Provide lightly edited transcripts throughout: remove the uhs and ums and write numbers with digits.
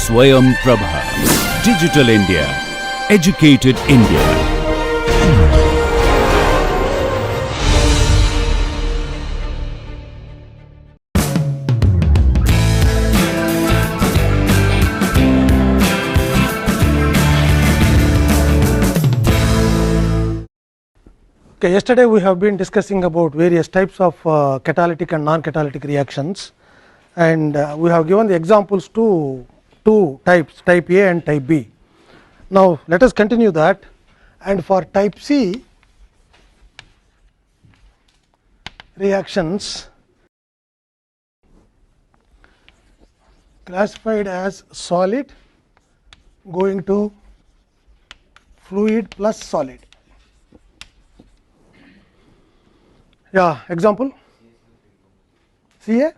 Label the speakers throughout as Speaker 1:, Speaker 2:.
Speaker 1: Swayam Prabha. Digital India. Educated India.
Speaker 2: Okay, yesterday we have been discussing about various types of catalytic and non-catalytic reactions, and we have given the examples to two types, type A and type B. Now let us continue that, and for type C reactions classified as solid going to fluid plus solid. Yeah, example Ca,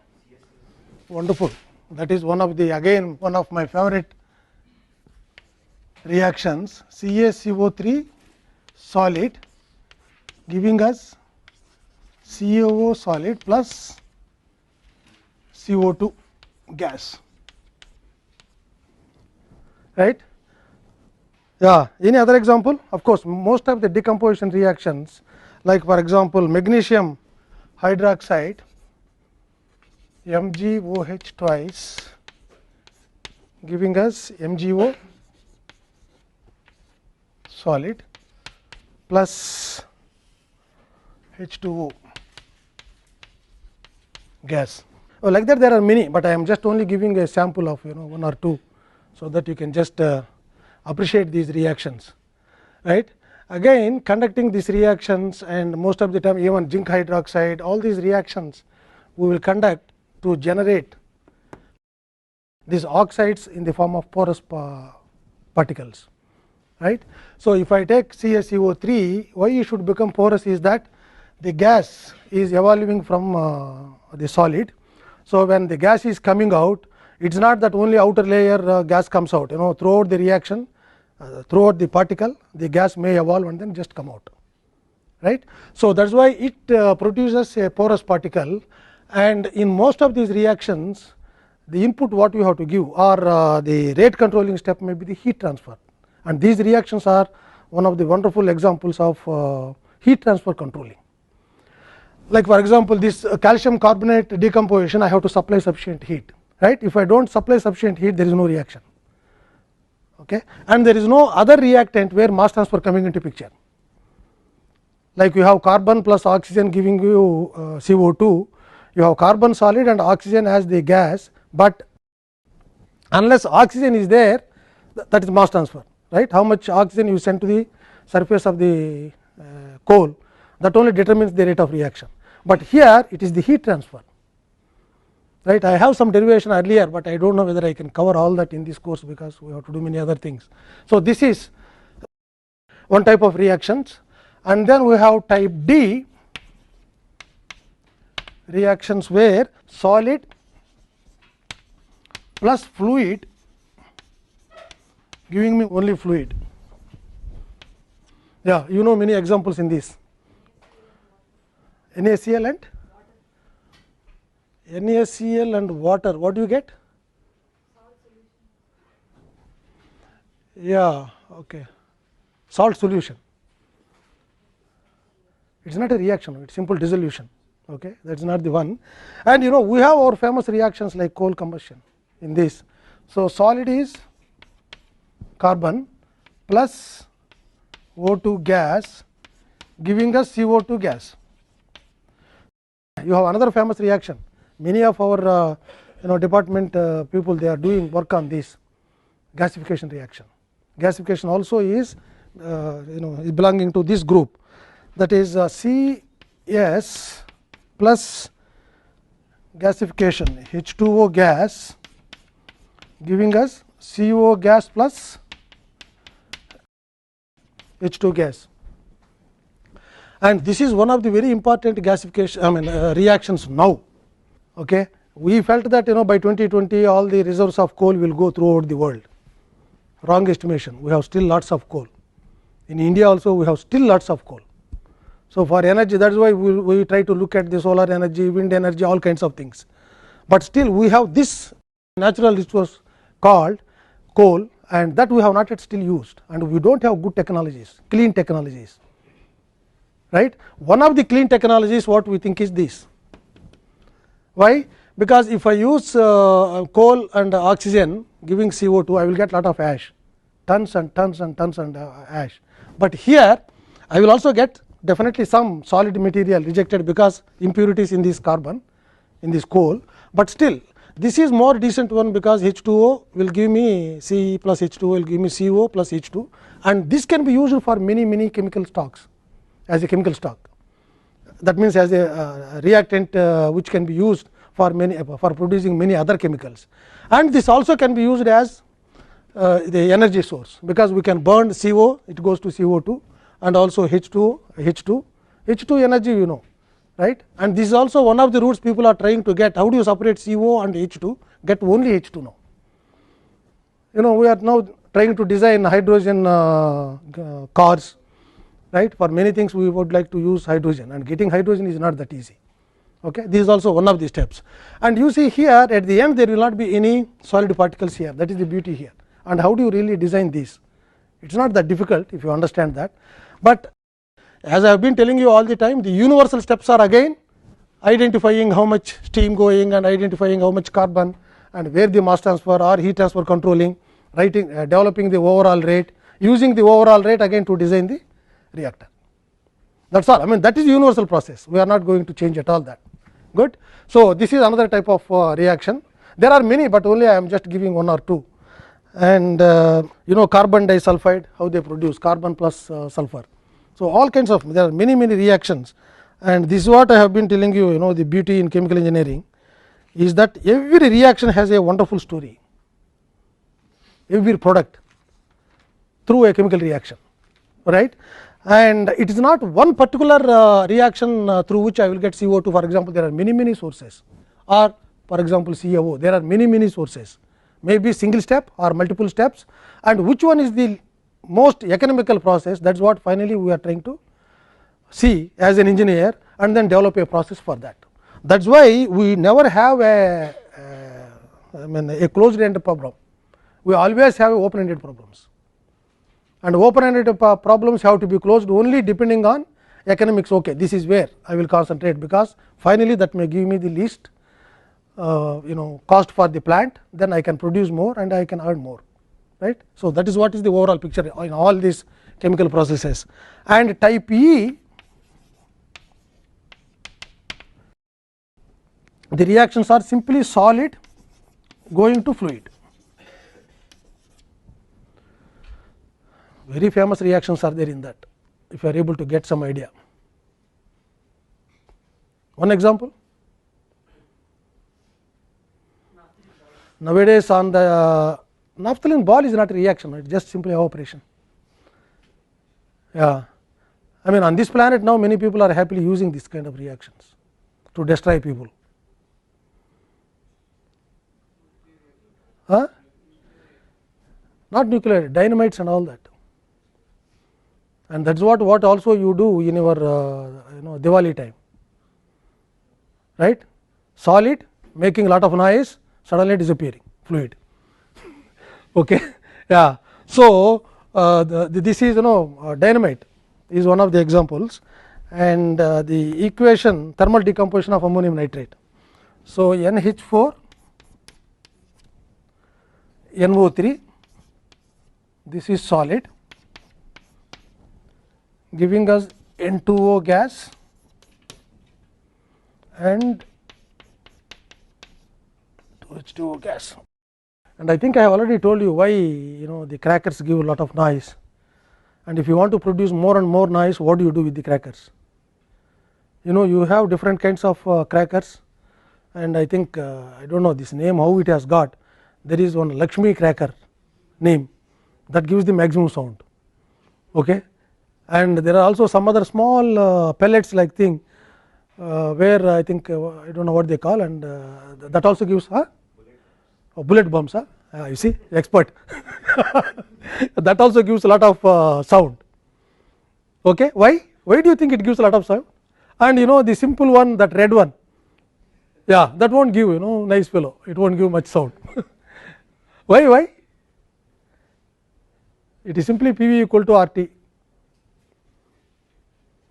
Speaker 2: wonderful. That is one of the, again one of my favorite reactions. CaCO3 solid giving us CaO solid plus CO2 gas, right? Yeah, any other example? Of course, most of the decomposition reactions, like for example magnesium hydroxide MgOH twice giving us MgO solid plus H2O gas. Oh, like that there are many, but I am just only giving a sample of one or two, so that you can just appreciate these reactions, right? Again, conducting these reactions, and most of the time even zinc hydroxide, all these reactions we will conduct to generate these oxides in the form of porous particles, right. So, if I take CaCO3, why it should become porous is that the gas is evolving from the solid. So, when the gas is coming out, it is not that only outer layer gas comes out, throughout the reaction, throughout the particle the gas may evolve and then just come out, right. So, that is why it produces a porous particle, and in most of these reactions the input what we have to give, or the rate controlling step may be the heat transfer, and these reactions are one of the wonderful examples of heat transfer controlling. Like for example, this calcium carbonate decomposition, I have to supply sufficient heat, right. If I do not supply sufficient heat, there is no reaction, okay. And there is no other reactant where mass transfer coming into picture. Like you have carbon plus oxygen giving you CO2, you have carbon solid and oxygen as the gas, but unless oxygen is there, that is mass transfer, right. How much oxygen you send to the surface of the coal, that only determines the rate of reaction, but here it is the heat transfer, right. I have some derivation earlier, but I do not know whether I can cover all that in this course, because we have to do many other things. So, this is one type of reactions, and then we have type D reactions where solid plus fluid giving me only fluid. Yeah, many examples in this. NaCl and water, what do you get? Yeah, okay, salt solution. It is not a reaction, it is simple dissolution, okay, that is not the one. And we have our famous reactions like coal combustion in this. So, solid is carbon plus O2 gas giving us CO2 gas. You have another famous reaction, many of our department people, they are doing work on this gasification reaction. Gasification also is is belonging to this group, that is Cs plus gasification H2O gas giving us CO gas plus H2 gas, and this is one of the very important gasification reactions now, okay. We felt that by 2020 all the reserves of coal will go throughout the world. Wrong estimation, we have still lots of coal. In India also we have still lots of coal. So, for energy, that is why we try to look at the solar energy, wind energy, all kinds of things, but still we have this natural resource called coal, and that we have not yet still used, and we do not have good technologies, clean technologies, right. One of the clean technologies what we think is this. Why? Because if I use coal and oxygen giving CO2, I will get lot of ash, tons and tons and tons and ash, but here I will also get definitely some solid material rejected because impurities in this carbon, in this coal, but still this is more decent one because H2O will give me C plus H2O will give me CO plus H2, and this can be used for many chemical stocks as a chemical stock. That means as a reactant which can be used for for producing many other chemicals, and this also can be used as the energy source, because we can burn CO, it goes to CO2, and also H2 energy, you know, right. And this is also one of the routes people are trying to get. How do you separate CO and H2? Get only H2 now. You know, we are now trying to design hydrogen cars, right. For many things we would like to use hydrogen, and getting hydrogen is not that easy. Okay. This is also one of the steps, and you see here at the end there will not be any solid particles here, that is the beauty here. And how do you really design this? It is not that difficult if you understand that, but as I have been telling you all the time, the universal steps are again identifying how much steam going and identifying how much carbon and where the mass transfer or heat transfer controlling, writing developing the overall rate, using the overall rate again to design the reactor. That is all. I mean, that is the universal process, we are not going to change at all that. Good. So, this is another type of reaction. There are many, but only I am just giving one or two. And you know, carbon disulfide, how they produce carbon plus sulfur. So, all kinds of, there are many reactions, and this is what I have been telling you, you know, the beauty in chemical engineering is that every reaction has a wonderful story, every product through a chemical reaction, right. And it is not one particular reaction through which I will get CO2. For example, there are many sources, or for example CaO, there are many sources, maybe single step or multiple steps, and which one is the most economical process, that is what finally we are trying to see as an engineer, and then develop a process for that. That is why we never have a closed ended problem, we always have open ended problems, and open ended problems have to be closed only depending on economics. Okay, this is where I will concentrate, because finally that may give me the least you know, cost for the plant, then I can produce more and I can earn more, right. So, that is what is the overall picture in all these chemical processes. And type E, the reactions are simply solid going to fluid. Very famous reactions are there in that, if you are able to get some idea. One example, nowadays on the naphthalene ball is not a reaction, it is just simply evaporation. Yeah, I mean, on this planet now many people are happily using this kind of reactions to destroy people. Huh? Not nuclear, dynamites and all that. And that is what also you do in your you know, Diwali time, right. Solid making a lot of noise, suddenly disappearing, fluid. Okay. Yeah. So, this is, you know, dynamite is one of the examples, and the equation thermal decomposition of ammonium nitrate. So, NH4 NO3, this is solid giving us N2O gas and H2O gas. And I think I have already told you why, you know, the crackers give a lot of noise, and if you want to produce more and more noise, what do you do with the crackers? You know, you have different kinds of crackers, and I think I do not know this name how it has got. There is one Lakshmi cracker name that gives the maximum sound. Okay. And there are also some other small pellets like thing where I think I do not know what they call, and that also gives bullet bombs. You see, expert. That also gives a lot of sound. Okay. Why do you think it gives a lot of sound? And you know, the simple one, that red one, yeah, that won't give, you know, nice fellow, it won't give much sound. Why? it is simply PV equal to RT.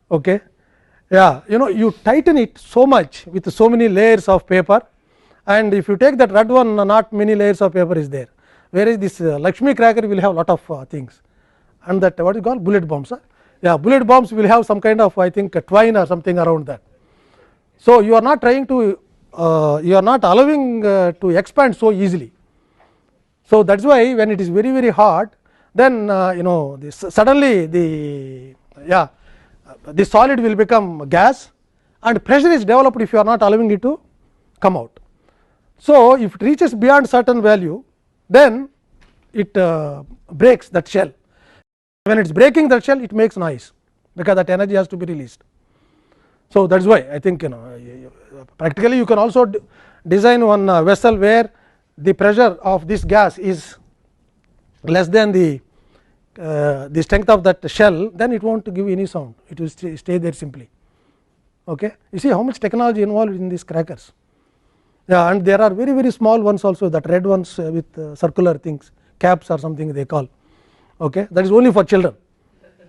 Speaker 2: Okay. Yeah, you tighten it so much with so many layers of paper, and if you take that red one, not many layers of paper is there, whereas this Lakshmi cracker will have lot of things, and that what is called bullet bombs. Yeah, bullet bombs will have some kind of, I think, a twine or something around that. So you are not trying to, you are not allowing to expand so easily. So that is why when it is very very hard, then suddenly the solid will become gas, and pressure is developed if you are not allowing it to come out. So if it reaches beyond certain value, then it breaks that shell. When it is breaking that shell, it makes noise, because that energy has to be released. So that is why I think practically you can also design one vessel where the pressure of this gas is less than the strength of that shell, then it won't give any sound, it will stay there simply. Okay. You see how much technology involved in these crackers. Yeah, and there are very very small ones also, that red ones with circular things, caps or something they call. Okay. That is only for children,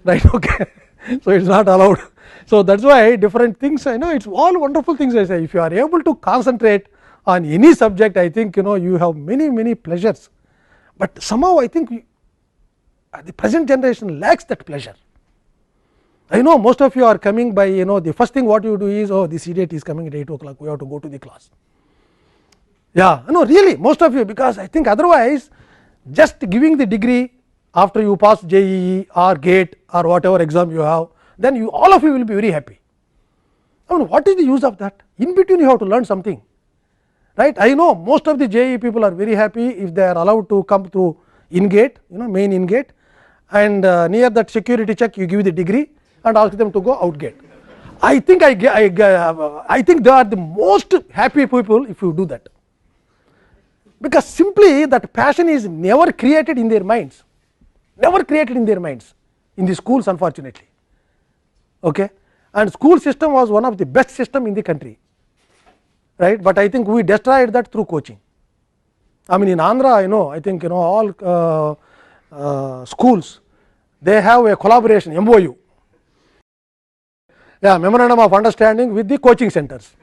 Speaker 2: right. Okay. So it is not allowed. So that is why different things, it is all wonderful things. I say, if you are able to concentrate on any subject, I think you have many many pleasures, but somehow I think the present generation lacks that pleasure. I know most of you are coming by, the first thing what you do is, oh, this idiot is coming at 8 o'clock, we have to go to the class. Yeah, no, really most of you, because I think otherwise just giving the degree after you pass JEE or GATE or whatever exam you have, then you all of you will be very happy. I mean, what is the use of that? In between you have to learn something, right. I know most of the JEE people are very happy if they are allowed to come through in GATE, main in GATE, and near that security check you give the degree and ask them to go out GATE. I think I think they are the most happy people if you do that, because simply that passion is never created in their minds, never created in their minds in the schools, unfortunately. Okay. And school system was one of the best system in the country, right, but I think we destroyed that through coaching. I mean, in Andhra, I think all schools, they have a collaboration, MOU, memorandum of understanding with the coaching centers.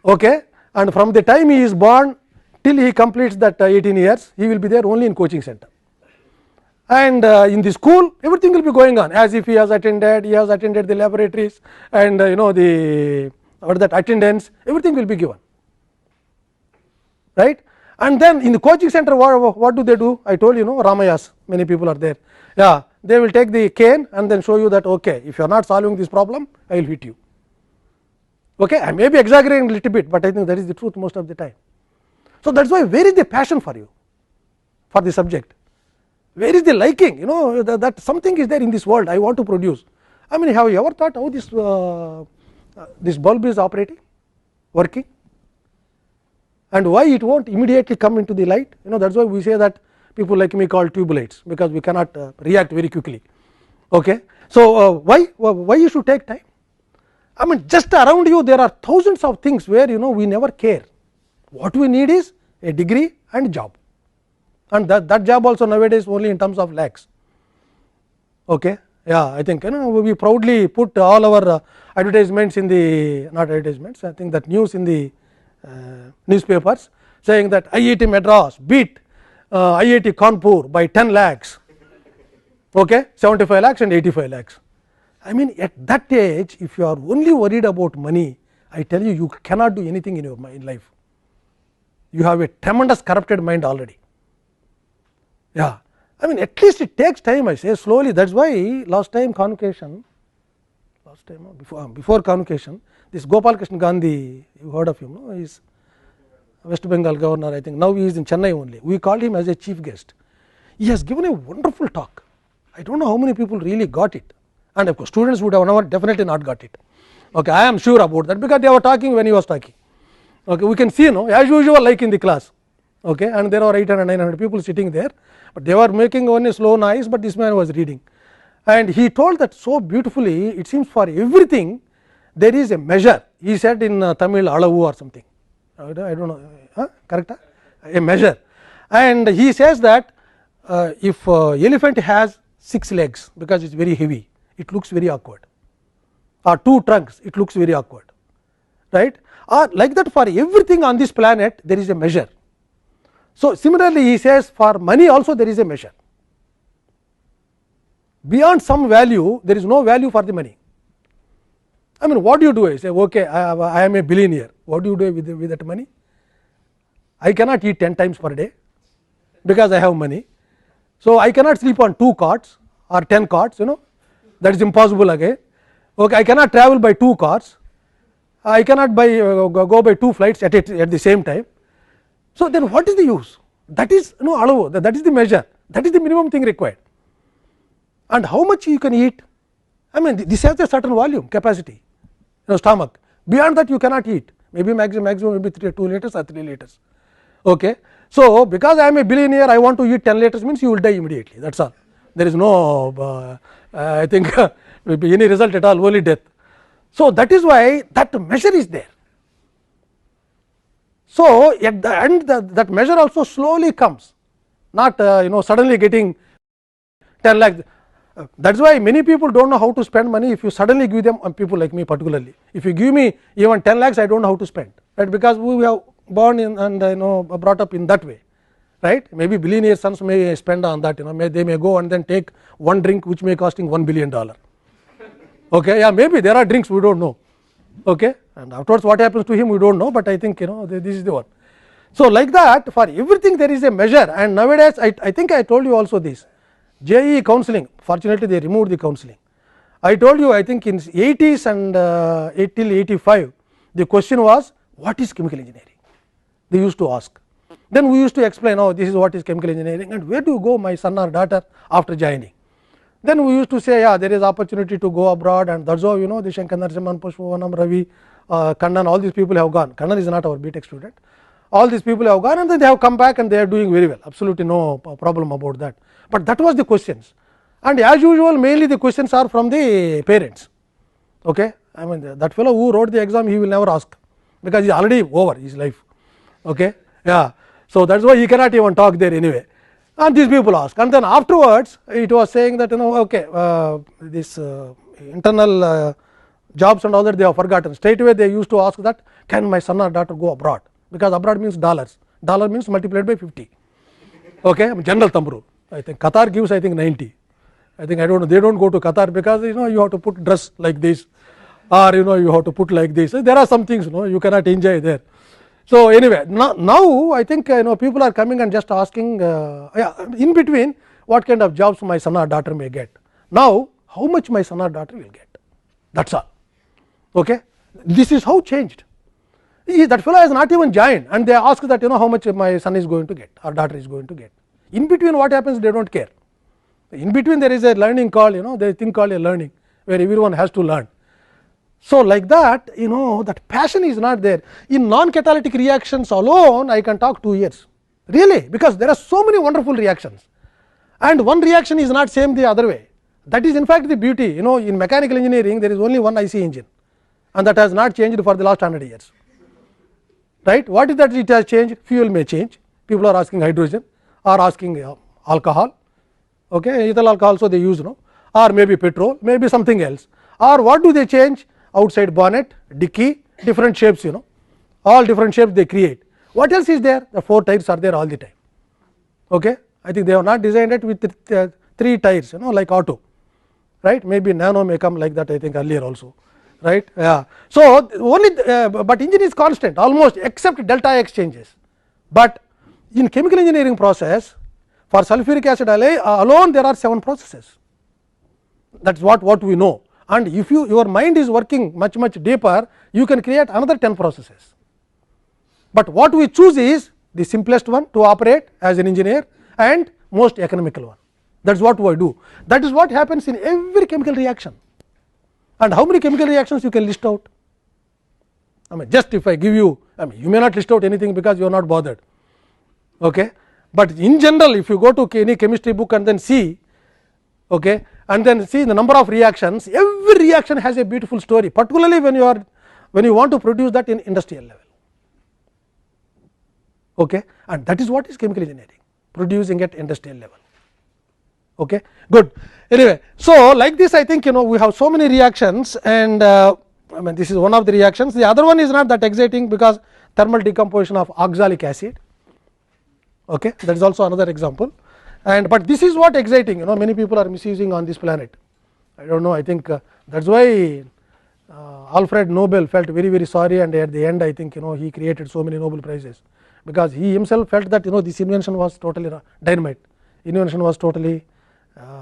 Speaker 2: Okay. And from the time he is born till he completes that 18 years, he will be there only in coaching center, and in the school everything will be going on as if he has attended the laboratories, and the attendance, everything will be given, right. And then in the coaching center, what do they do? I told you, Ramayas, many people are there. Yeah, they will take the cane and then show you that, okay, if you are not solving this problem, I will hit you. Okay, I may be exaggerating a little bit, but I think that is the truth most of the time. So that is why, where is the passion for you, for the subject? Where is the liking? That something is there in this world I want to produce. I mean, have you ever thought how this bulb is operating, working, and why it won't immediately come into the light? That is why we say that people like me call tube lights, because we cannot react very quickly. Okay. So why you should take time? I mean, just around you there are thousands of things where we never care. What we need is a degree and job, and that job also nowadays only in terms of lakhs. Okay. Yeah, I think we proudly put all our advertisements in the, not advertisements, I think that news in the newspapers, saying that IIT Madras beat IIT Kanpur by 10 lakhs, okay, 75 lakhs and 85 lakhs. I mean, at that age, if you are only worried about money, I tell you, you cannot do anything in your life. You have a tremendous corrupted mind already. Yeah, I mean, at least it takes time, I say, slowly. That is why last time convocation, before convocation, this Gopal Krishna Gandhi, you heard of him, he is West Bengal governor, I think. Now he is in Chennai only. We called him as a chief guest. He has given a wonderful talk. I don't know how many people really got it, and of course students would have definitely not got it. Okay, I am sure about that, because they were talking when he was talking. Okay, we can see, as usual, like in the class. Okay, and there are 800, 900 people sitting there, but they were making only slow noise, but this man was reading, and he told that so beautifully. It seems for everything there is a measure. He said in Tamil, alavu or something. I don't know, correct? A measure, and he says that if elephant has 6 legs because it is very heavy, it looks very awkward, or 2 trunks, it looks very awkward, right? Or like that, for everything on this planet there is a measure. So similarly, he says for money also there is a measure. Beyond some value, there is no value for the money. I mean, what do you do? You say, okay, I am a billionaire. What do you do with that money? I cannot eat 10 times per day because I have money. So I cannot sleep on 2 cots or 10 cots, that is impossible again. Okay, I cannot travel by 2 cars. I cannot go by 2 flights at the same time. So then what is the use? That is that is the measure. That is the minimum thing required. And how much you can eat? I mean, this has a certain volume capacity, stomach. Beyond that you cannot eat. Maybe maximum maybe 2 liters or 3 liters. Okay. So because I am a billionaire, I want to eat 10 liters means you will die immediately. That's all. There is no I think any result at all, only death. So that is why that measure is there. So at the end that measure also slowly comes, not suddenly getting 10 lakhs. That is why many people do not know how to spend money. If you suddenly give them, people like me particularly, if you give me even 10 lakhs, I do not know how to spend, right? Because we have born in and brought up in that way, right? Maybe billionaire sons may spend on that, they may go and then take one drink which may costing $1 billion. Okay, yeah, maybe there are drinks we do not know. Okay, and afterwards what happens to him we do not know, but I think this is the one. So like that, for everything there is a measure, and nowadays I think I told you also this. JEE counselling, fortunately they removed the counselling. I told you, I think in 80s and till 85, the question was what is chemical engineering? They used to ask. Then we used to explain, oh, this is what is chemical engineering and where do you go, my son or daughter, after joining. Then we used to say, yeah, there is opportunity to go abroad, and that's how the Shankar Narasimhan, Pushpavanam, Ravi, Kannan, all these people have gone. Kannan is not our B.Tech student. All these people have gone and then they have come back and they are doing very well, absolutely no problem about that. But that was the questions, and as usual mainly the questions are from the parents. Okay, I mean that fellow who wrote the exam, he will never ask because he is already over his life. Okay, yeah, so that is why he cannot even talk there anyway, and these people ask, and then afterwards it was saying that okay, this internal jobs and all that they have forgotten. Straight away they used to ask that, can my son or daughter go abroad, because abroad means dollars, dollar means multiplied by 50. Okay, general thumb rule. I think Qatar gives, I think 90. I think I don't know, they don't go to Qatar because you have to put dress like this, or you have to put like this. There are some things you cannot enjoy there. So anyway, now I think people are coming and just asking in between what kind of jobs my son or daughter may get. Now how much my son or daughter will get, that's all. Okay, this is how changed. That fellow has not even joined and they ask that how much my son is going to get or daughter is going to get. In between what happens, they do not care. In between there is a learning called there is a thing called a learning, where everyone has to learn. So like that that passion is not there. In non-catalytic reactions alone I can talk 2 years, really, because there are so many wonderful reactions and one reaction is not same the other way. That is in fact the beauty. In mechanical engineering there is only one IC engine and that has not changed for the last 100 years, right? What is that it has changed? Fuel may change, people are asking hydrogen or asking alcohol, okay, ethyl alcohol also they use, or maybe petrol, maybe something else, or what do they change? Outside bonnet, dicky, different shapes, all different shapes they create. What else is there? The 4 tires are there all the time. Okay, I think they have not designed it with 3 tires, like auto, right? Maybe nano may come like that, I think earlier also, right? Yeah. So only but engine is constant almost except delta X changes. But in chemical engineering process, for sulfuric acid alone there are 7 processes. That is what we know, and if your mind is working much deeper, you can create another 10 processes. But what we choose is the simplest one to operate as an engineer and most economical one. That is what we do. That is what happens in every chemical reaction. And how many chemical reactions you can list out? I mean, just if I give you, you may not list out anything because you are not bothered. Okay, but in general, if you go to any chemistry book and then see, okay, and then see the number of reactions, every reaction has a beautiful story, particularly when you want to produce that in industrial level. Okay, and that is what is chemical engineering, producing at industrial level. Okay, good. Anyway, so like this, I think we have so many reactions, and I mean this is one of the reactions. The other one is not that exciting because thermal decomposition of oxalic acid. Okay, that is also another example, and but this is what exciting. Many people are misusing on this planet. I don't know. I think that's why Alfred Nobel felt very, very sorry, and at the end I think he created so many Nobel prizes, because he himself felt that this invention was totally dynamite invention was totally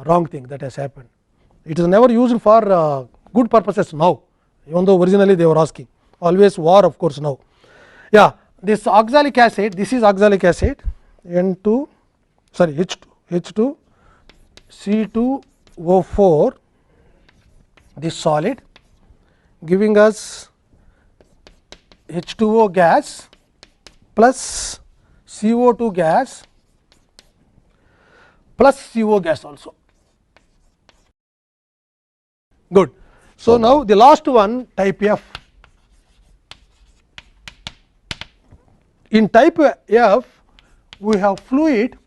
Speaker 2: wrong thing that has happened. It is never used for good purposes now, even though originally they were asking, always war of course now. Yeah, this oxalic acid, this is oxalic acid, N2 sorry H2 C2O4, this solid giving us H2O gas plus CO2 gas plus CO gas also. Good. So, now the last one, type F. In type F, we have fluid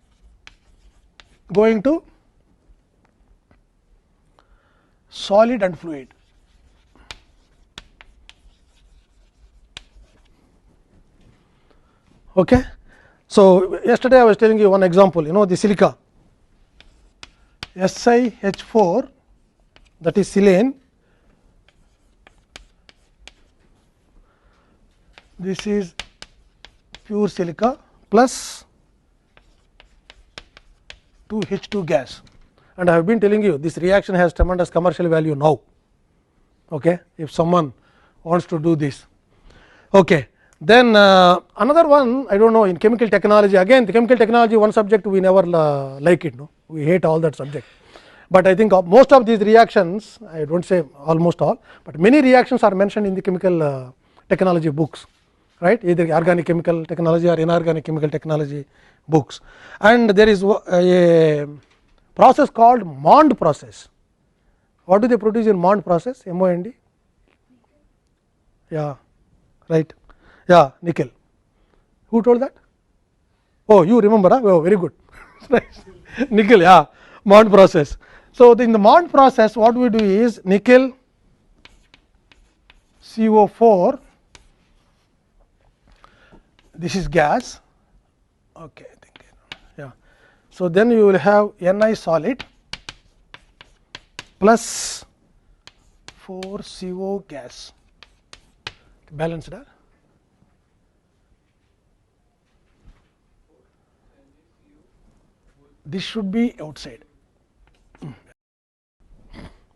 Speaker 2: going to solid and fluid. Okay. So, yesterday I was telling you one example, the silica SiH4, that is silane, this is pure silica plus 2H2 gas, and I have been telling you this reaction has tremendous commercial value now. Okay, if someone wants to do this. Okay. Then another one, I don't know, in chemical technology, again the chemical technology one subject we never like it, we hate all that subject, but I think most of these reactions, I don't say almost all, but many reactions are mentioned in the chemical technology books, right, either organic chemical technology or inorganic chemical technology books. And there is a process called Mond process. What do they produce in Mond process? MOND? Yeah, right. Yeah, nickel. Who told that? Oh, you remember? Huh? Oh, very good. Nickel, yeah, Mond process. So, in the Mond process, what we do is nickel CO4, this is gas. Okay, I think, yeah. So, then you will have Ni solid plus 4 CO gas, balanced. This should be outside.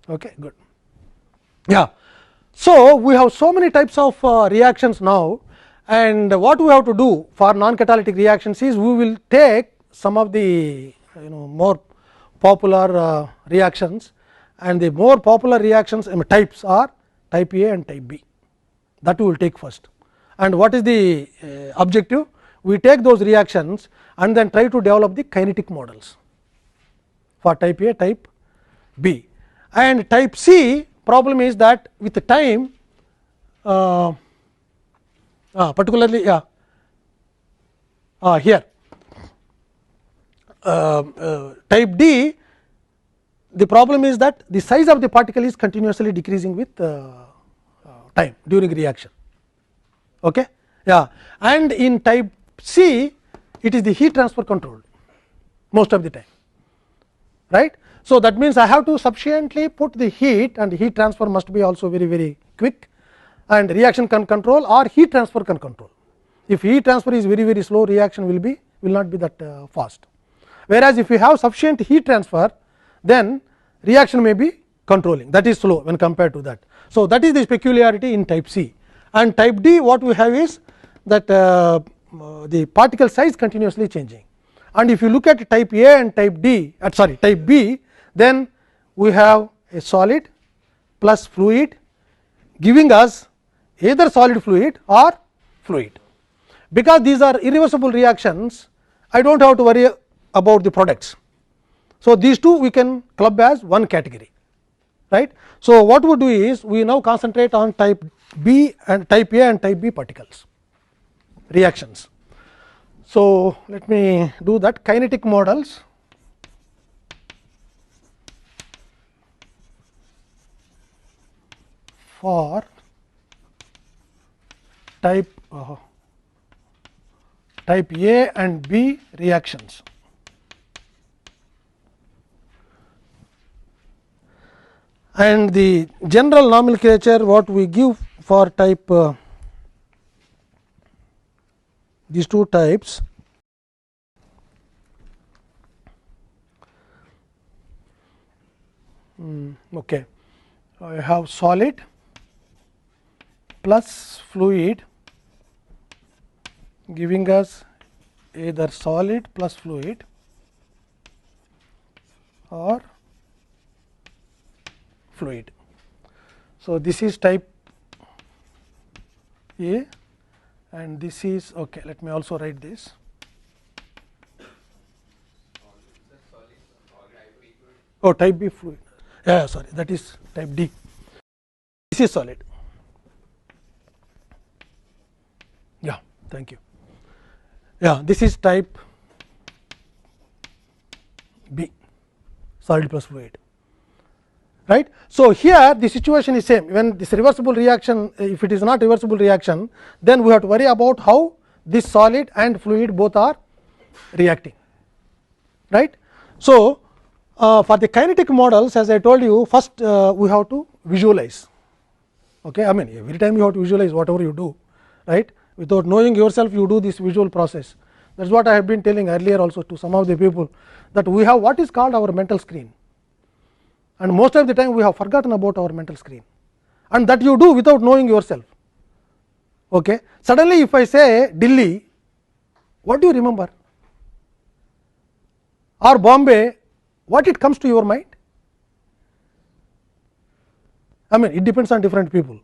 Speaker 2: Okay, good. Yeah. So, we have so many types of reactions now, and what we have to do for non-catalytic reactions is we will take some of the more popular reactions, and the more popular reactions types are type A and type B, that we will take first. And what is the objective? We take those reactions and then try to develop the kinetic models for type A, type B. And type C problem is that with the time particularly here type D, the problem is that the size of the particle is continuously decreasing with time during reaction. Okay? Yeah. And in type C, it is the heat transfer controlled most of the time, right. So, that means I have to sufficiently put the heat, and the heat transfer must be also very, very quick, and reaction can control or heat transfer can control. If heat transfer is very, very slow, reaction will not be that fast, whereas if you have sufficient heat transfer, then reaction may be controlling, that is slow when compared to that. So, that is the peculiarity in type C. And type D, what we have is that the particle size continuously changing, and if you look at type A and type D type B, then we have a solid plus fluid giving us either solid fluid or fluid. Because these are irreversible reactions, I do not have to worry about the products. So, these two we can club as one category, right. So, what we do is we now concentrate on type B and type A and type B particles reactions. So, let me do that. Kinetic models for type A and B reactions. And the general nomenclature what we give for type these two types, okay. I have solid plus fluid giving us either solid plus fluid or fluid. So, this is type A and this is okay. Let me also write this. Oh, type B fluid. Yeah, sorry, that is type D. This is solid. Yeah, thank you. Yeah, this is type B, solid plus fluid. Right. So, here the situation is same. When this reversible reaction, if it is not reversible reaction, then we have to worry about how this solid and fluid both are reacting. Right. So, for the kinetic models, as I told you, first we have to visualize. Okay. I mean, every time you have to visualize whatever you do, right. Without knowing yourself, you do this visual process. That is what I have been telling earlier also to some of the people, that we have what is called our mental screen. And most of the time we have forgotten about our mental screen, and that you do without knowing yourself. Okay. Suddenly, if I say Delhi, what do you remember? Or Bombay, what it comes to your mind? I mean, it depends on different people,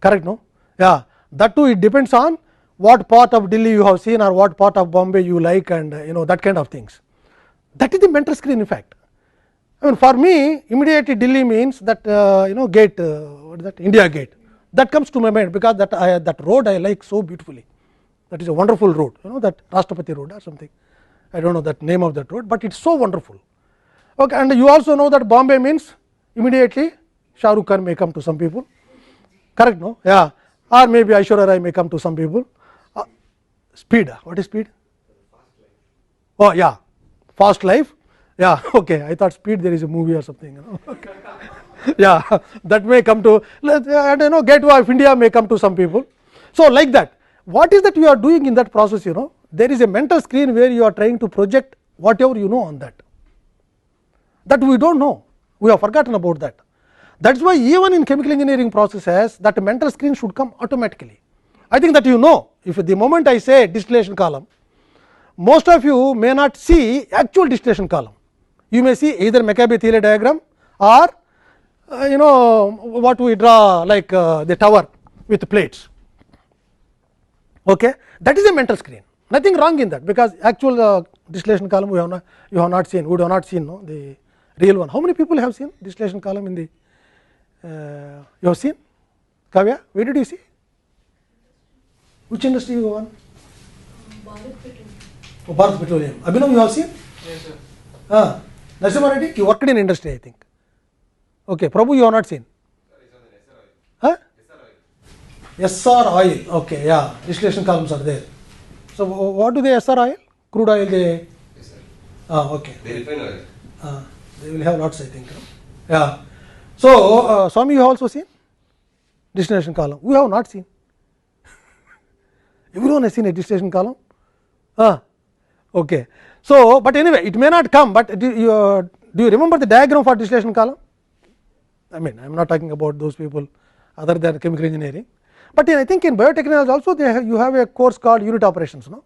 Speaker 2: correct? No? Yeah, that too it depends on what part of Delhi you have seen or what part of Bombay you like, and that kind of things. That is the mental screen in fact. I mean, for me immediately Delhi means that gate, what is that, India Gate, that comes to my mind, because that road I like so beautifully. That is a wonderful road, that Rashtrapati road or something, I do not know that name of that road, but it is so wonderful. Okay. And you also know that Bombay means immediately Shah Rukh Khan may come to some people, correct? No? Yeah, or maybe Aishwarya Rai may come to some people. Speed, what is speed? Oh yeah, fast life. Yeah, okay. I thought Speed there is a movie or something. Okay. Yeah, that may come to, and Gateway of India may come to some people. So, like that, what is that you are doing in that process? There is a mental screen where you are trying to project whatever you know on that. That we do not know, we have forgotten about that. That is why even in chemical engineering processes, that mental screen should come automatically. I think that if the moment I say distillation column, most of you may not see actual distillation column. You may see either Maccabe-Thiele diagram or what we draw like the tower with plates. Okay. That is a mental screen, nothing wrong in that, because actual distillation column you have not seen, we have not seen the real one. How many people have seen distillation column in the you have seen? Kavya, where did you see? Which industry you go on? Bharat Petroleum. Abhinav, you have seen?
Speaker 3: Yes, sir.
Speaker 2: Narasimha Reddy, you worked in industry, I think. Okay. Prabhu, you have not seen? Huh? SR oil. Okay, yeah. Distillation columns are there. So, what do they SR oil? Crude oil they?
Speaker 3: Yes, sir.
Speaker 2: Okay.
Speaker 3: They refine oil.
Speaker 2: They will have lots, I think. Yeah. So, Swami, you have also seen distillation column. We have not seen. Everyone has seen a distillation column. Okay. So, but anyway, it may not come, but do you remember the diagram for distillation column? I mean, I am not talking about those people other than chemical engineering, but I think in biotechnology also you have a course called unit operations, no?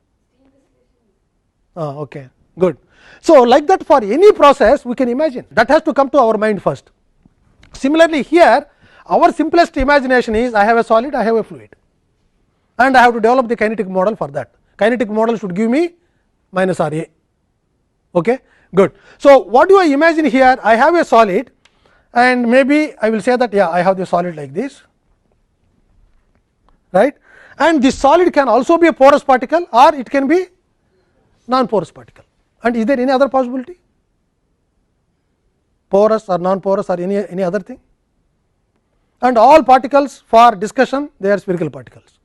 Speaker 2: Okay, good. So, like that for any process we can imagine, that has to come to our mind first. Similarly, here our simplest imagination is I have a solid, I have a fluid, and I have to develop the kinetic model for that. Kinetic model should give me minus R A. Okay, good. So, what do I imagine here? I have a solid, and maybe I will say that I have the solid like this, right, and this solid can also be a porous particle or it can be non-porous particle. And is there any other possibility? Porous or non-porous or any other thing? and all particles for discussion they are spherical particles.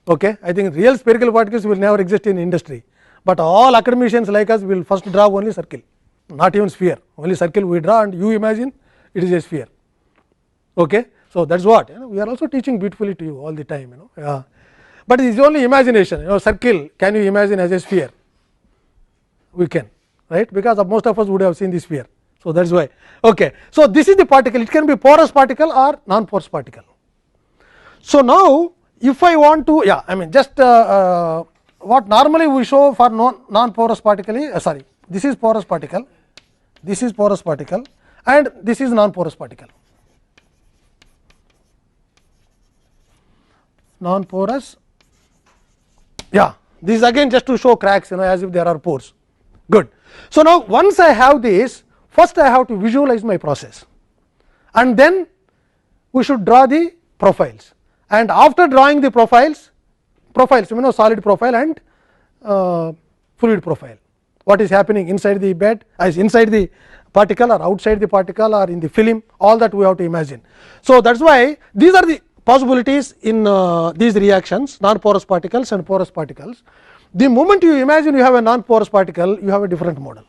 Speaker 2: Okay. I think real spherical particles will never exist in industry, but all academicians like us will first draw only circle, not even sphere, only circle we draw, and you imagine it is a sphere. Okay. So, that is what we are also teaching beautifully to you all the time, but it is only imagination. Circle can you imagine as a sphere? We can, right, because most of us would have seen the sphere. So, that is why. Okay. So, this is the particle, it can be porous particle or non porous particle. So, now if I want to, I mean just what normally we show for non porous particle is sorry, this is porous particle, this is porous particle, and this is non porous particle. Non porous, this is again just to show cracks, as if there are pores. Good. So, now once I have this, first I have to visualize my process, and then we should draw the profiles, and after drawing the profiles solid profile and fluid profile, what is happening inside the bed, as inside the particle or outside the particle or in the film, all that we have to imagine. So, that is why these are the possibilities in these reactions, non porous particles and porous particles. The moment you imagine you have a non porous particle, you have a different model.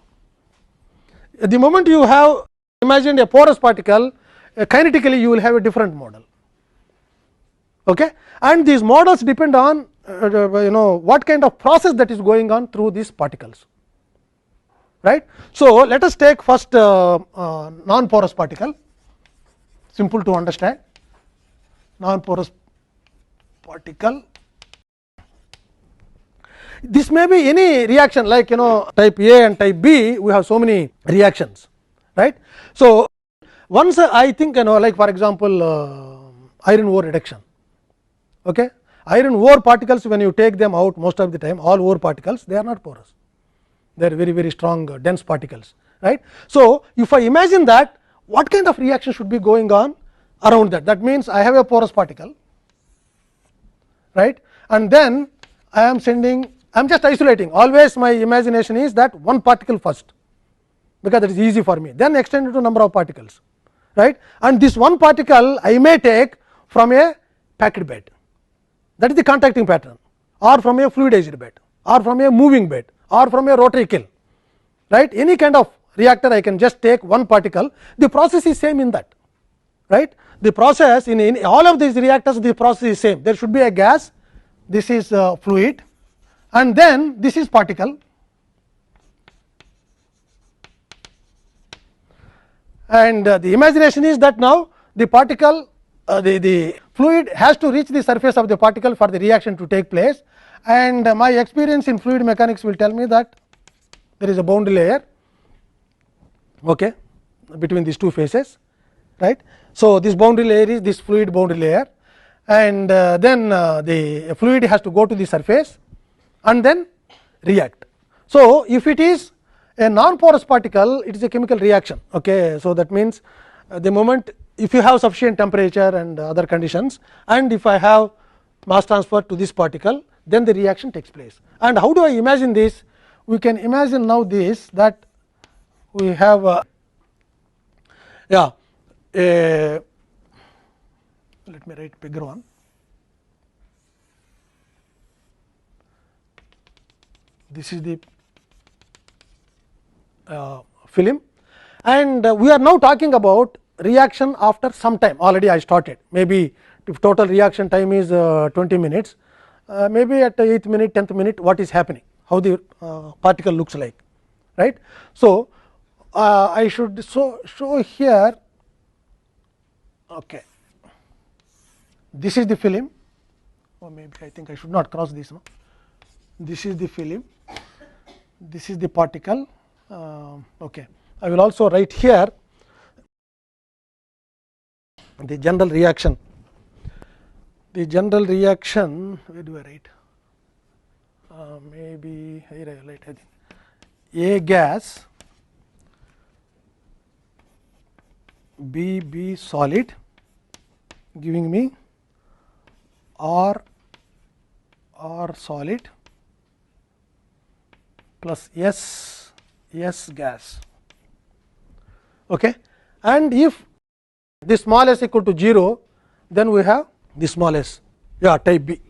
Speaker 2: The moment you have imagined a porous particle, kinetically you will have a different model. Okay? And these models depend on what kind of process that is going on through these particles, right. So, let us take first non porous particle, simple to understand. Non porous particle, this may be any reaction like type A and type B, we have so many reactions, right. So, once I think like for example iron ore reduction. Okay. Iron ore particles, when you take them out, most of the time all ore particles they are not porous, they are very very strong dense particles, right. So, if I imagine that, what kind of reaction should be going on around that, that means I have a porous particle, right, and then I am just isolating, always my imagination is that one particle first, because that is easy for me, then extend it to number of particles, right, and this one particle I may take from a packed bed, that is the contacting pattern, or from a fluidized bed, or from a moving bed, or from a rotary kiln, right. Any kind of reactor I can just take one particle, the process is same in that, right. The process in all of these reactors, the process is same, there should be a gas, this is fluid, and then this is particle, and the imagination is that now the particle the fluid has to reach the surface of the particle for the reaction to take place, and my experience in fluid mechanics will tell me that there is a boundary layer, okay, between these two phases, right. So, this boundary layer is this fluid boundary layer, and then the fluid has to go to the surface and then react. So, if it is a non porous particle, it is a chemical reaction. Okay. So, that means the moment if you have sufficient temperature and other conditions, and if I have mass transfer to this particle, then the reaction takes place. And how do I imagine this? We can imagine now this, that we have let me write bigger one. This is the film, and we are now talking about reaction after some time. Already I started, maybe if total reaction time is 20 minutes, maybe at the 8th minute, 10th minute, what is happening, how the particle looks like, right. So, I should show here, okay, this is the film, or maybe I think I should not cross this, no? This is the film, this is the particle, okay. I will also write here the general reaction. The general reaction, where do I write? Maybe here I write, I think A gas, B solid, giving me R solid plus S gas. Okay. And if this small s equal to 0, then we have the small s, type B,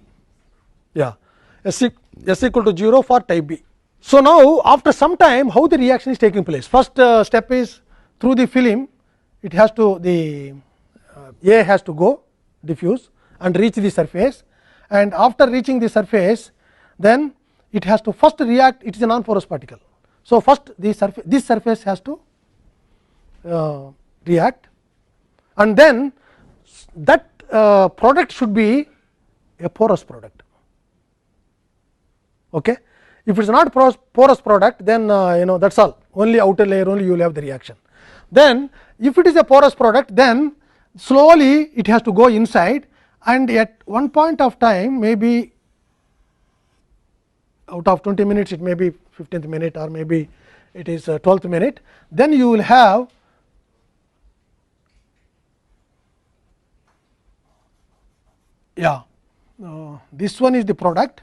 Speaker 2: s equal to 0 for type B. So, now after some time how the reaction is taking place, first step is through the film, it has to A has to go diffuse and reach the surface, and after reaching the surface then it has to first react, it is a non porous particle. So, first this surface has to react, and then that product should be a porous product. Okay. If it is not porous product, then that is all, only outer layer only you will have the reaction. Then if it is a porous product, then slowly it has to go inside, and at one point of time, maybe out of 20 minutes, it may be 15th minute or maybe it is 12th minute, then you will have this one is the product.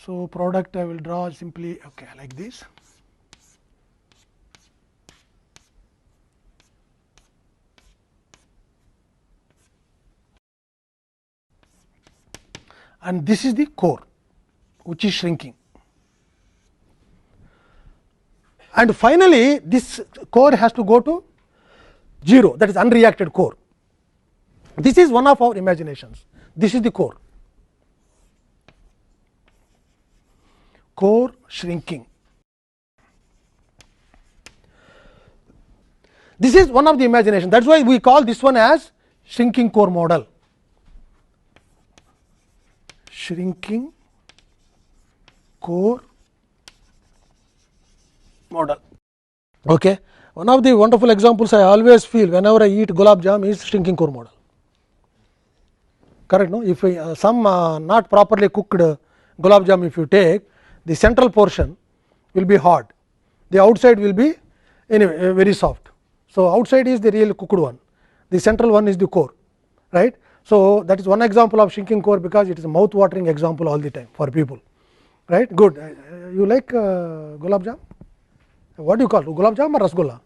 Speaker 2: So, product I will draw simply like this. And this is the core which is shrinking, and finally, this core has to go to 0, that is unreacted core. This is one of our imaginations. This is the core shrinking. This is one of the imagination, that is why we call this one as shrinking core model. Shrinking core model. Okay. One of the wonderful examples I always feel whenever I eat gulab jam is shrinking core model. Correct, no? If some not properly cooked gulab jam, if you take, the central portion will be hard, the outside will be anyway very soft. So, outside is the real cooked one, the central one is the core, right. So, that is one example of shrinking core, because it is a mouth watering example all the time for people, right. Good. You like gulab jam? What do you call it, gulab jam or rasgulla?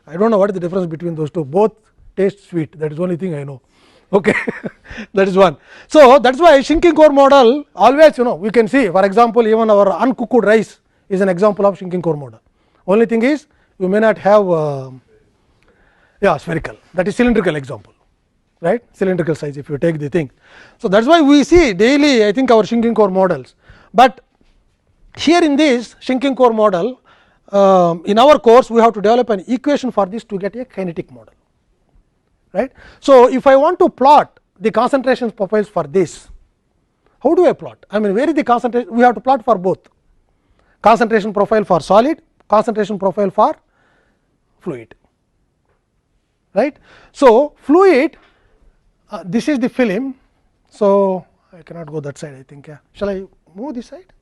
Speaker 2: I do not know what is the difference between those two, both taste sweet, that is the only thing I know. Okay. That is one. So, that is why shrinking core model always we can see, for example, even our uncooked rice is an example of shrinking core model. Only thing is you may not have spherical, that is cylindrical example, right, cylindrical size if you take the thing. So, that is why we see daily I think our shrinking core models, but here in this shrinking core model in our course we have to develop an equation for this to get a kinetic model, right. So, if I want to plot the concentration profiles for this, how do I plot? I mean, where is the concentration? We have to plot for both concentration profile for solid, concentration profile for fluid, right. So, fluid, this is the film. So, I cannot go that side, I think. Shall I move this side?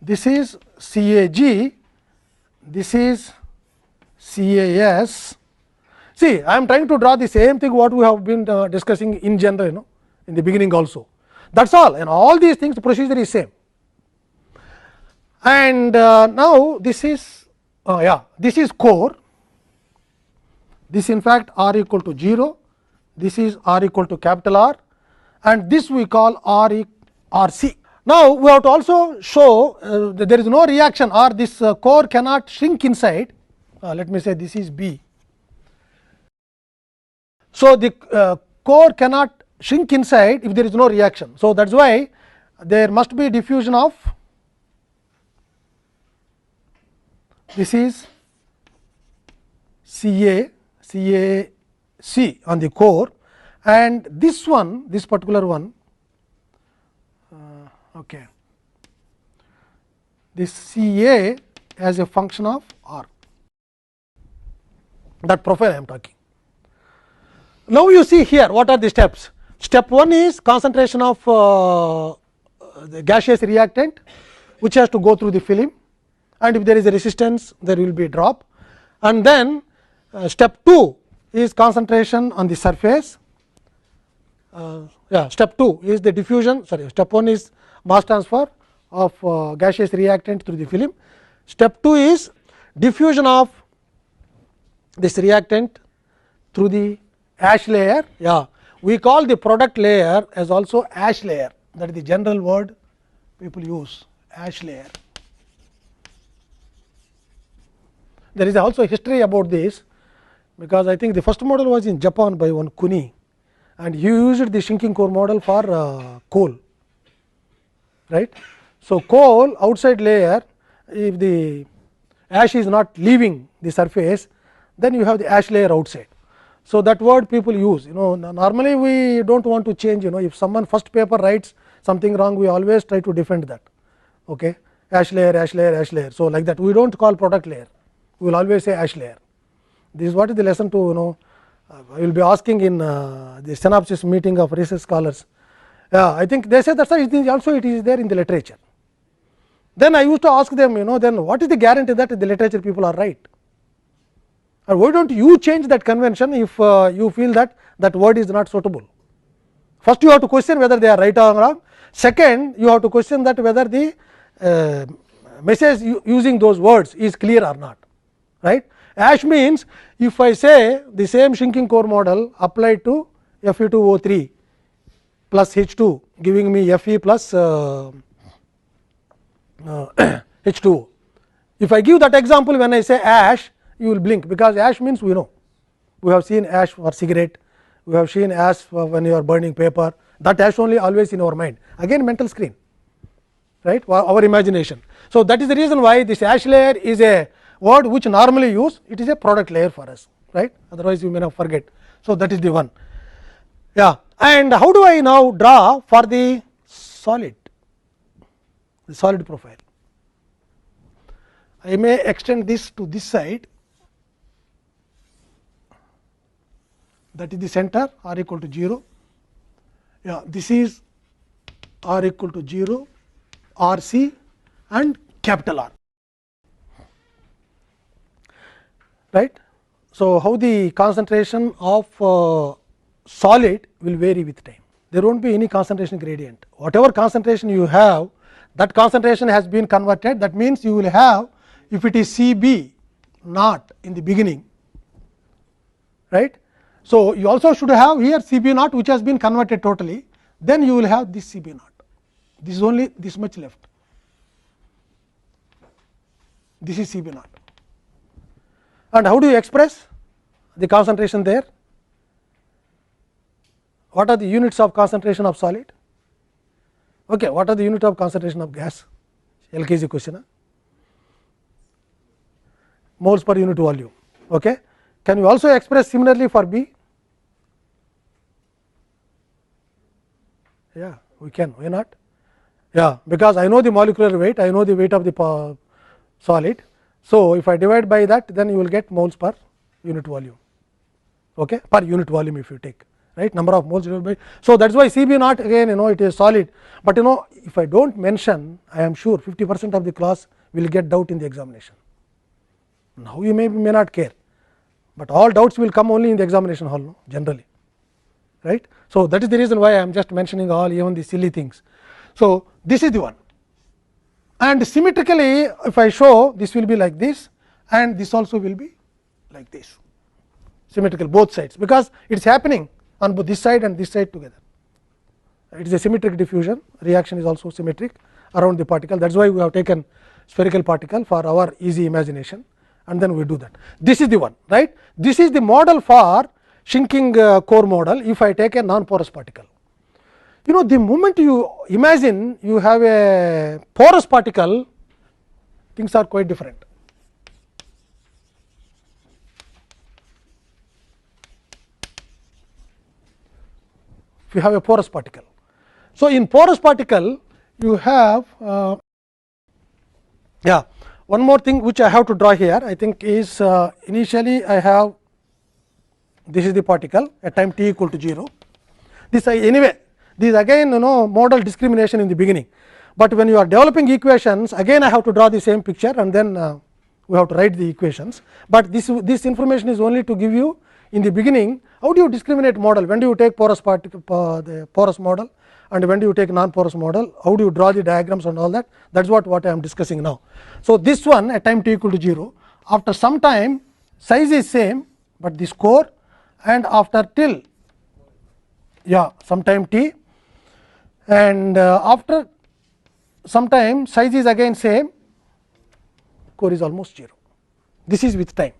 Speaker 2: This is CAG, this is CAS. See, I am trying to draw the same thing what we have been discussing in general, in the beginning also. That is all, and all these things the procedure is same. And now this is this is core, this in fact R equal to 0, this is R equal to capital R, and this we call RC. Now, we have to also show that there is no reaction, or this core cannot shrink inside. Let me say this is B. So, the core cannot shrink inside if there is no reaction. So, that is why there must be diffusion of, this is CAC on the core, and this one, this particular one, okay, this CA as a function of R, that profile I am talking. Now, you see here what are the steps. Step 1 is concentration of the gaseous reactant, which has to go through the film, and if there is a resistance there will be a drop, and then step 2 is concentration on the surface. Step 2 is the diffusion, step 1 is mass transfer of gaseous reactant through the film. Step 2 is diffusion of this reactant through the ash layer. Yeah, we call the product layer as also ash layer, that is the general word people use, ash layer. There is also a history about this, because I think the first model was in Japan by one Kuni, and he used the shrinking core model for coal, right. So, coal outside layer, if the ash is not leaving the surface, then you have the ash layer outside. So, that word people use, normally we do not want to change, if someone first paper writes something wrong, we always try to defend that, okay. Ash layer, ash layer, ash layer. So, like that we do not call product layer, we will always say ash layer. This is what is the lesson to I will be asking in the synopsis meeting of research scholars. I think they say that it is also it is there in the literature. Then I used to ask them, then what is the guarantee that the literature people are right? Or why don't you change that convention if you feel that that word is not suitable? First you have to question whether they are right or wrong. Second, you have to question that whether the message using those words is clear or not, right. Ash means if I say the same shrinking core model applied to Fe2O3 plus H2 giving me Fe plus H2O. If I give that example, when I say ash, you will blink, because ash means we know, we have seen ash for cigarette, we have seen ash for when you are burning paper, that ash only always in our mind, again mental screen, right, our imagination. So, that is the reason why this ash layer is a word which normally use, it is a product layer for us, right, otherwise you may not forget. So, that is the one. Yeah. And how do I now draw for the solid profile? I may extend this to this side, that is the center, r equal to 0. Yeah, this is r equal to 0, r c and capital R, right. So, how the concentration of solid will vary with time. There will not be any concentration gradient. Whatever concentration you have, that concentration has been converted. That means, you will have, if it is C B naught in the beginning, right. So, you also should have here C B naught, which has been converted totally, then you will have this C B naught. This is only this much left. This is C B naught. And how do you express the concentration there? What are the units of concentration of solid? Okay, what are the unit of concentration of gas? LKG question. Moles per unit volume. Okay. Can you also express similarly for B? Yeah, we can. Why not? Yeah, because I know the molecular weight, I know the weight of the solid. So, if I divide by that, then you will get moles per unit volume, okay, per unit volume if you take, right, number of moles divided by. So, that is why C B naught again, it is solid, but if I do not mention, I am sure 50% of the class will get doubt in the examination. Now, you may not care, but all doubts will come only in the examination hall, no? Generally, right. So, that is the reason why I am just mentioning all even the silly things. So, this is the one, and symmetrically if I show, this will be like this and this also will be like this, symmetrical both sides, because it is happening on both this side and this side together. It is a symmetric diffusion, reaction is also symmetric around the particle. That is why we have taken spherical particle for our easy imagination, and then we do that. This is the one, right. This is the model for shrinking core model. If I take a non-porous particle, the moment you imagine you have a porous particle, things are quite different. If you have a porous particle, so in porous particle you have one more thing which I have to draw here, I think is initially I have, this is the particle at time t equal to 0. This anyway, this again modal discrimination in the beginning, but when you are developing equations, again I have to draw the same picture and then we have to write the equations, but this information is only to give you in the beginning how do you discriminate model, when do you take porous particle, the porous model, and when do you take non-porous model, how do you draw the diagrams and all that. That is what I am discussing now. So, this one at time t equal to 0, after some time size is same, but this core, and after till some time t, and after some time size is again same, core is almost 0. This is with time.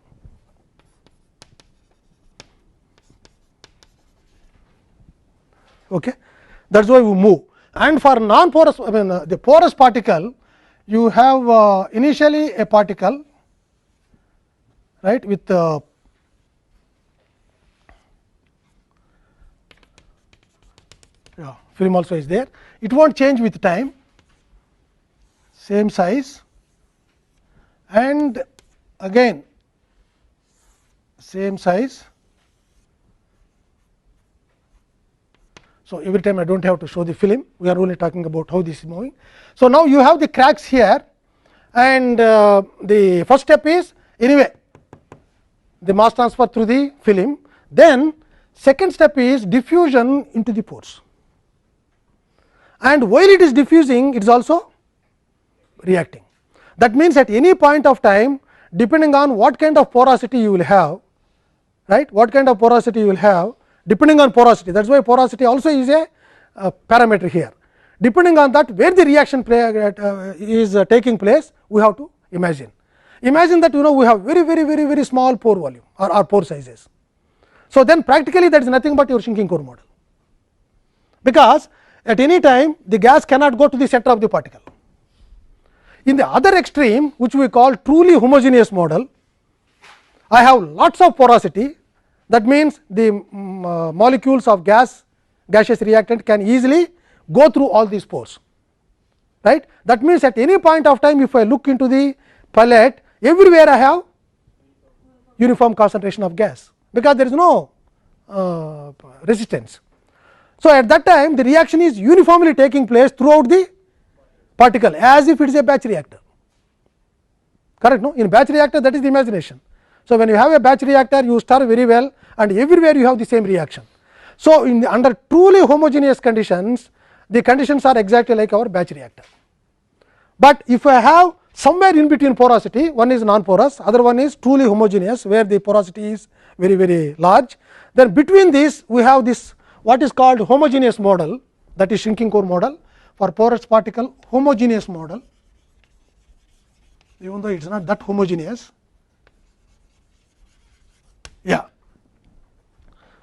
Speaker 2: Okay. That is why we move. And for non porous, the porous particle, you have initially a particle, right, with film also is there. It won't change with time, same size, and again same size. So, every time I do not have to show the film, we are only talking about how this is moving. So, now you have the cracks here, and the first step is anyway the mass transfer through the film. Then second step is diffusion into the pores, and while it is diffusing, it is also reacting. That means, at any point of time, depending on what kind of porosity you will have, right, what kind of porosity you will have, depending on porosity, that is why porosity also is a parameter here. Depending on that, where the reaction is taking place, we have to imagine. Imagine that we have very small pore volume or pore sizes. So, then practically that is nothing but your shrinking core model, because at any time the gas cannot go to the center of the particle. In the other extreme, which we call truly homogeneous model, I have lots of porosity. That means, the molecules of gaseous reactant can easily go through all these pores, right. That means, at any point of time, if I look into the palette, everywhere I have uniform concentration of gas, because there is no resistance. So, at that time the reaction is uniformly taking place throughout the particle, as if it is a batch reactor, correct. No, in batch reactor, that is the imagination. So, when you have a batch reactor, you stir very well, and everywhere you have the same reaction. So, under truly homogeneous conditions, the conditions are exactly like our batch reactor. But if I have somewhere in between porosity, one is non porous, other one is truly homogeneous, where the porosity is very large, then between these we have this what is called homogeneous model, that is shrinking core model. For porous particle, homogeneous model, even though it is not that homogeneous.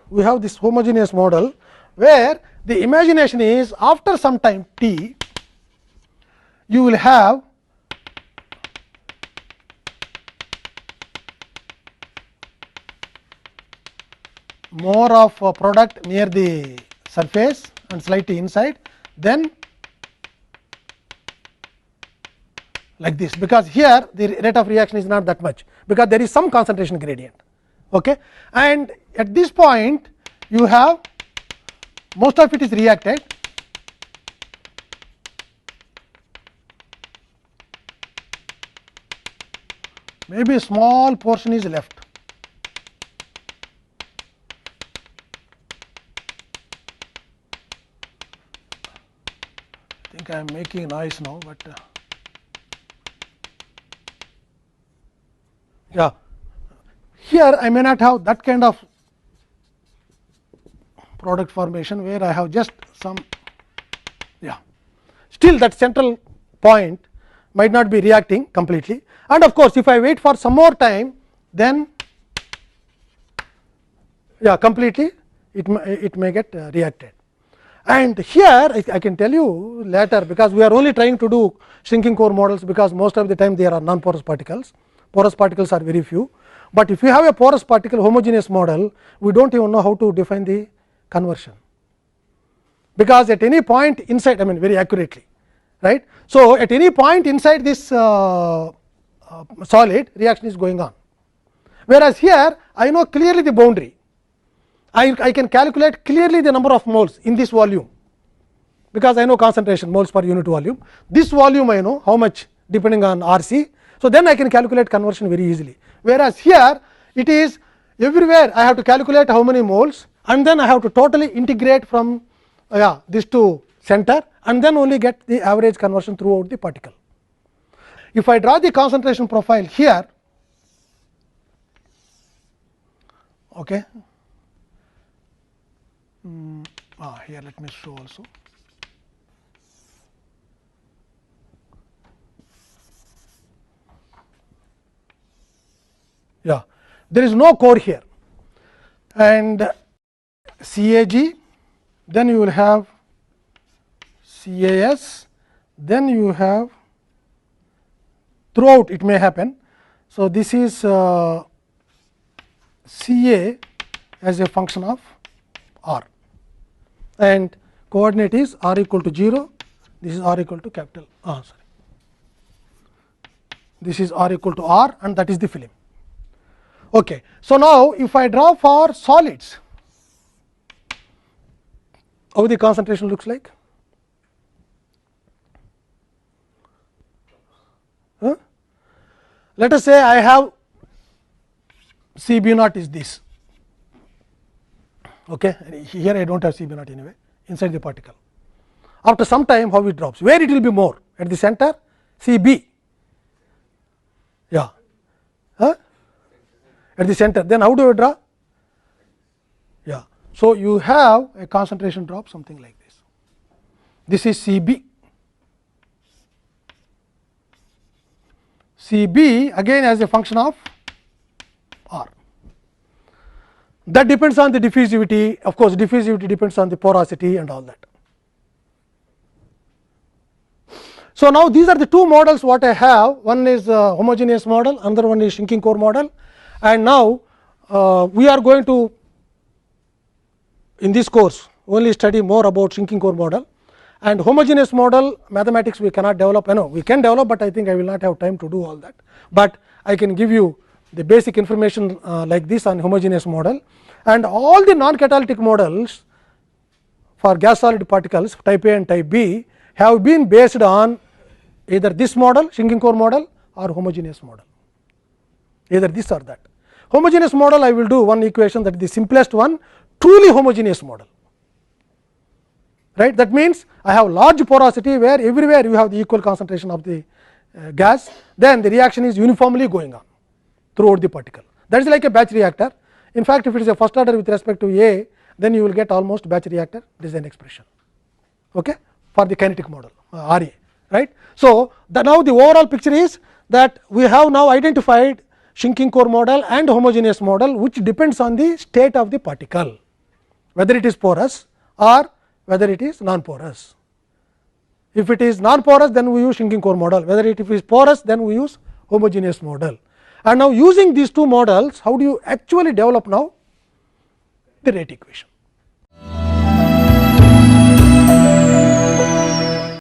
Speaker 2: We have this homogeneous model, where the imagination is after some time t, you will have more of a product near the surface and slightly inside, then like this, because here the rate of reaction is not that much, because there is some concentration gradient. Okay. And at this point, you have most of it is reacted, maybe a small portion is left. I think I am making noise now, but here I may not have that kind of product formation, where I have just some, still that central point might not be reacting completely. And of course, if I wait for some more time, then completely it may get reacted. And here I can tell you later, because we are only trying to do shrinking core models, because most of the time there are non porous particles. Porous particles are very few, but if you have a porous particle homogeneous model, we do not even know how to define the conversion, because at any point inside, I mean very accurately, right. So, at any point inside this solid, reaction is going on, whereas here I know clearly the boundary, I can calculate clearly the number of moles in this volume, because I know concentration moles per unit volume. This volume I know how much depending on RC. So, then I can calculate conversion very easily, whereas here it is everywhere I have to calculate how many moles, and then I have to totally integrate from this to center, and then only get the average conversion throughout the particle. If I draw the concentration profile here, Okay. Here let me show also. Yeah, there is no core here, and CAG, then you will have CAS, then you have throughout it may happen. So, this is CA as a function of r, and coordinate is r equal to 0, this is r equal to capital this is r equal to r, and that is the film. Okay. So, now if I draw for solids, how the concentration looks like? Let us say I have C B naught is this. Okay. Here I do not have C B naught anyway inside the particle. After some time, how it drops? Where it will be more? At the center, C B. Yeah. At the center. Then how do you draw? Yeah. So, you have a concentration drop something like this. This is C B. C B again as a function of r. That depends on the diffusivity. Of course, diffusivity depends on the porosity and all that. So, now these are the two models what I have. One is homogeneous model, another one is shrinking core model, and now we are going to in this course only study more about shrinking core model. And homogeneous model mathematics we cannot develop, we can develop, but I think I will not have time to do all that, but I can give you the basic information like this on homogeneous model, and all the non catalytic models for gas solid particles type A and type B have been based on either this model shrinking core model or homogeneous model, either this or that. Homogeneous model I will do one equation, that is the simplest one, truly homogeneous model. Right. That means, I have large porosity where everywhere you have the equal concentration of the gas, then the reaction is uniformly going on throughout the particle. That is like a batch reactor. In fact, if it is a first order with respect to A, then you will get almost batch reactor design expression for the kinetic model RA. Right. So, now the overall picture is that we have now identified shrinking core model and homogeneous model, which depends on the state of the particle, whether it is porous or whether it is non-porous. If it is non-porous, then we use shrinking core model, whether it is porous, then we use homogeneous model. And now using these two models, how do you actually develop now the rate equation?